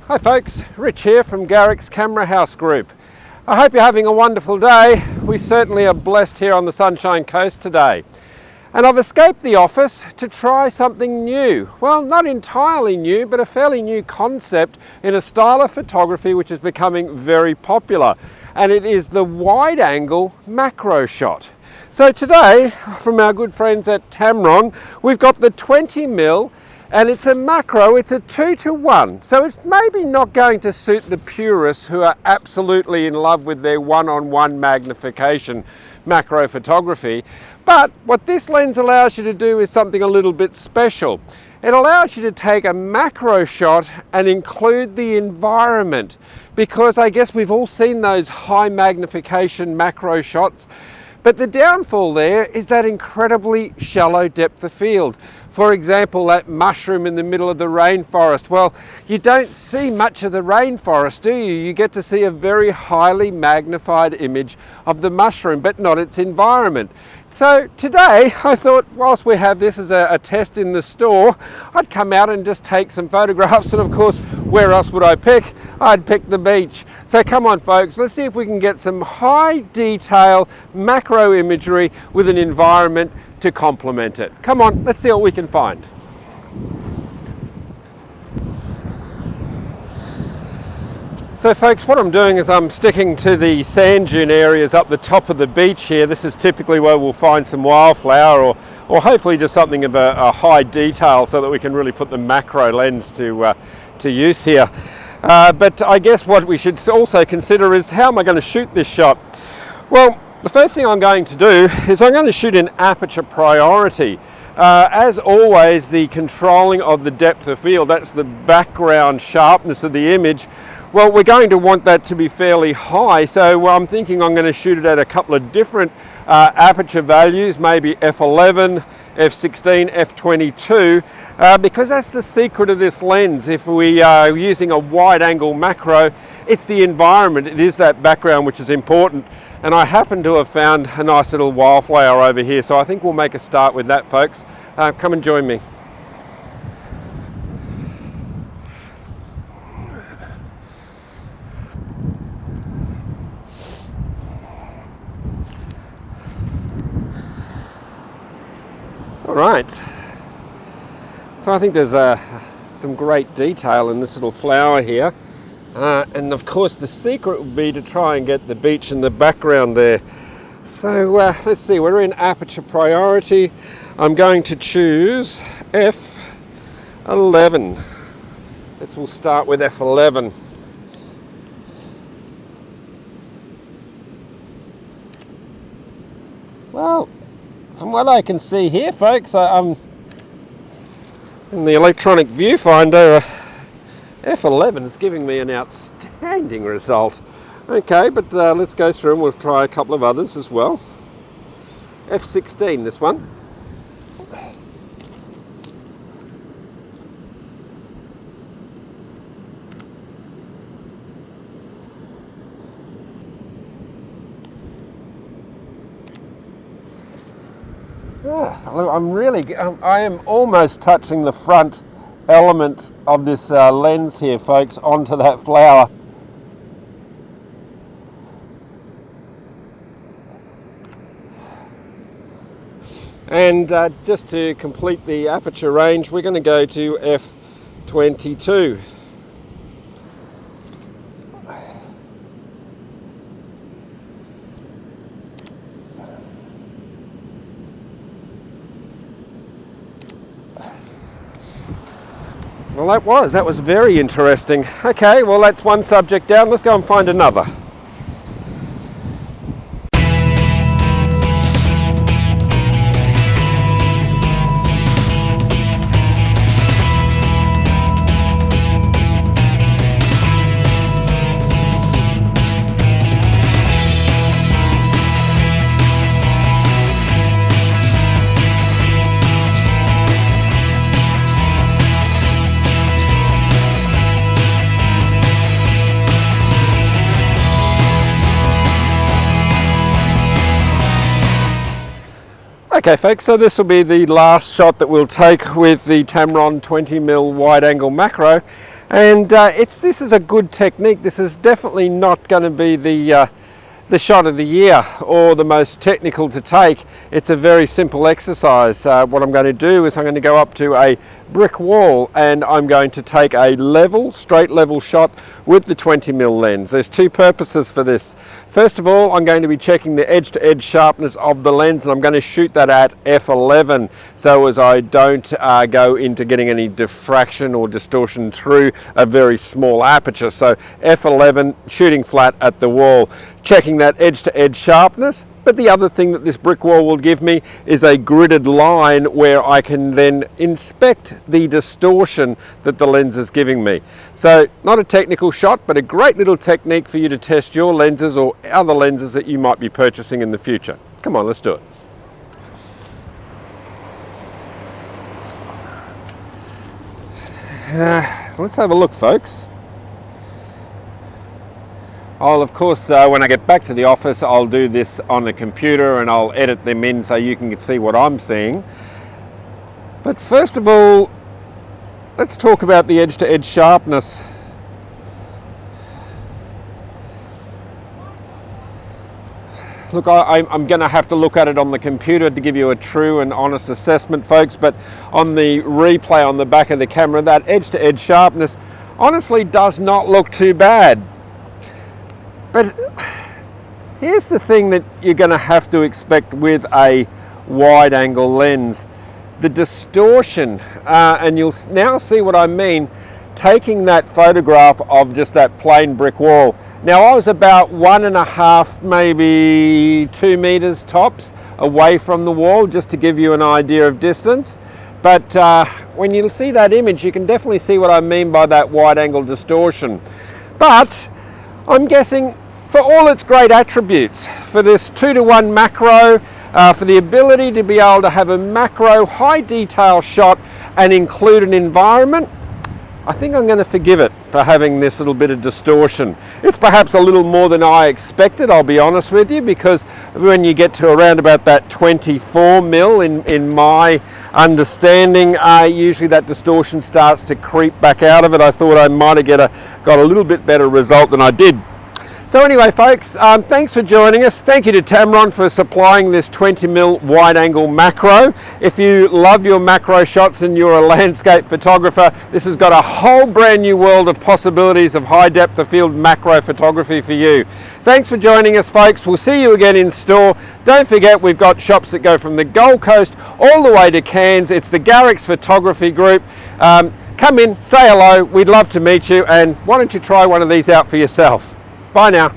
Hi folks, Rich here from Garrick's Camera House Group. I hope you're having a wonderful day. We certainly are blessed here on the Sunshine Coast today. And I've escaped the office to try something new. Well, not entirely new, but a fairly new concept in a style of photography which is becoming very popular. And it is the wide angle macro shot. So today, from our good friends at Tamron, we've got the 20mm, and it's a macro, it's a 2:1. So it's maybe not going to suit the purists who are absolutely in love with their one-on-one magnification macro photography. But what this lens allows you to do is something a little bit special. It allows you to take a macro shot and include the environment, because I guess we've all seen those high magnification macro shots. But the downfall there is that incredibly shallow depth of field. For example, that mushroom in the middle of the rainforest. Well, you don't see much of the rainforest, do you? You get to see a very highly magnified image of the mushroom, but not its environment. So today, I thought, whilst we have this as a test in the store, I'd come out and just take some photographs, and of course, where else would I pick? I'd pick the beach. So come on folks, let's see if we can get some high detail macro imagery with an environment to complement it. Come on, let's see what we can find. So folks, what I'm doing is I'm sticking to the sand dune areas up the top of the beach here. This is typically where we'll find some wildflower or hopefully just something of a high detail so that we can really put the macro lens to use here. But I guess what we should also consider is, how am I going to shoot this shot? Well, the first thing I'm going to do is I'm going to shoot in Aperture Priority. As always, the controlling of the depth of field, that's the background sharpness of the image. Well, we're going to want that to be fairly high, so I'm thinking I'm going to shoot it at a couple of different aperture values, maybe f11, f16, f22, because that's the secret of this lens. If we are using a wide angle macro, it's the environment, it is that background which is important. And I happen to have found a nice little wildflower over here, so I think we'll make a start with that, folks. Come and join me. All right, so I think there's some great detail in this little flower here. And of course the secret would be to try and get the beach in the background there. So let's see, we're in Aperture Priority. I'm going to choose f11. We'll start with f11. Well, from what I can see here, folks, I'm in the electronic viewfinder. F11 is giving me an outstanding result. Okay, but let's go through and we'll try a couple of others as well. F16, this one. I am almost touching the front element of this lens here, folks, onto that flower. And just to complete the aperture range, we're going to go to f22. Well, that was very interesting. Okay, well, that's one subject down. Let's go and find another. Okay folks, so this will be the last shot that we'll take with the Tamron 20mm wide angle macro, And this is a good technique. This is definitely not going to be the shot of the year or the most technical to take. It's a very simple exercise. What I'm going to do is I'm going to go up to a brick wall and I'm going to take a straight level shot with the 20mm lens. There's two purposes for this. First of all, I'm going to be checking the edge to edge sharpness of the lens, and I'm going to shoot that at f11 so as I don't go into getting any diffraction or distortion through a very small aperture. So f11, shooting flat at the wall, checking that edge to edge sharpness. But the other thing that this brick wall will give me is a gridded line where I can then inspect the distortion that the lens is giving me. So not a technical shot, but a great little technique for you to test your lenses or other lenses that you might be purchasing in the future. Come on, let's do it. Let's have a look, folks. I'll, of course, when I get back to the office, I'll do this on the computer and I'll edit them in so you can see what I'm seeing. But first of all, let's talk about the edge to edge sharpness. Look, I'm going to have to look at it on the computer to give you a true and honest assessment, folks, but on the replay on the back of the camera, that edge to edge sharpness honestly does not look too bad. But here's the thing that you're going to have to expect with a wide angle lens. The distortion, and you'll now see what I mean, taking that photograph of just that plain brick wall. Now I was about 1.5, maybe 2 meters tops away from the wall, just to give you an idea of distance. But when you see that image, you can definitely see what I mean by that wide angle distortion. But I'm guessing, for all its great attributes, for this 2:1 macro, for the ability to be able to have a macro high detail shot and include an environment, I think I'm going to forgive it for having this little bit of distortion. It's perhaps a little more than I expected, I'll be honest with you, because when you get to around about that 24mm in my understanding, usually that distortion starts to creep back out of it. I thought I might have got a little bit better result than I did. So anyway, folks, thanks for joining us. Thank you to Tamron for supplying this 20mm wide angle macro. If you love your macro shots and you're a landscape photographer, this has got a whole brand new world of possibilities of high depth of field macro photography for you. Thanks for joining us, folks. We'll see you again in store. Don't forget, we've got shops that go from the Gold Coast all the way to Cairns. It's the Garrick's Photography Group. Come in, say hello. We'd love to meet you. And why don't you try one of these out for yourself? Bye now.